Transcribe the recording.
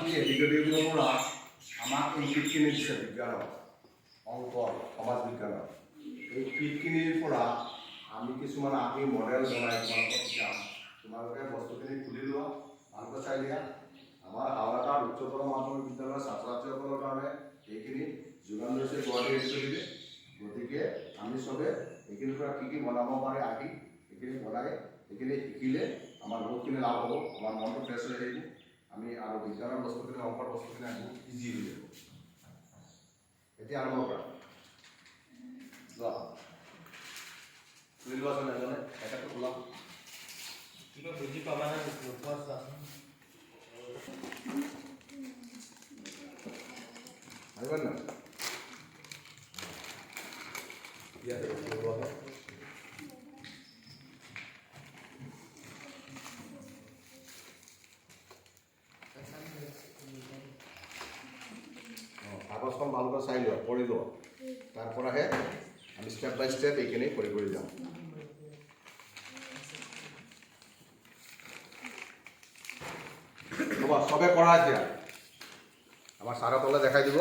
বাকী এডুকেটিভৰ পৰা আমাক এই কিটখিনি দিছে বিজ্ঞানৰ অংক সমাজ বিজ্ঞানৰ এই কিটখিনিৰ পৰা আমি কিছুমান আমি মডেল বনাই তোমালোকক শিকাম তোমালোকে বস্তুখিনি খুলি লোৱা ভালকৈ চাই দিয়া আমাৰ হাওড়াৰ উচ্চতৰ মাধ্যমিক বিদ্যালয়ৰ ছাত্ৰ ছাত্ৰীসকলৰ কাৰণে এইখিনি যোগান ধৰিছে গুৱাহাটী ইউনিভাৰ্চিটিয়ে গতিকে আমি চবে এইখিনিৰ পৰা কি বনাব পাৰে আহি এইখিনি বনাই এইখিনি শিকিলে আমাৰ বহুতখিনি লাভ হ'ব আমাৰ মনটো ফ্ৰেছ হৈ আহিব আমি আৰু বিজ্ঞানৰ বস্তুখিনি অংকৰ বস্তুখিনি বহুত ইজি হৈ যাব এতিয়া আৰম্ভ কৰা যোৱা খুলি লোৱাচোন এজনে একেটো খোলা কিবা বুজি পাবা না নোপোৱা চোৱাচোন আহিব না ইয়াতে লোৱা কাগজখন ভালকৈ চাই লোৱা পঢ়ি লোৱা তাৰ পৰাহে আমি ষ্টেপ বাই ষ্টেপ এইখিনি কৰি যাম চবে কৰা এতিয়া আমাৰ ছাৰসকলে দেখাই দিব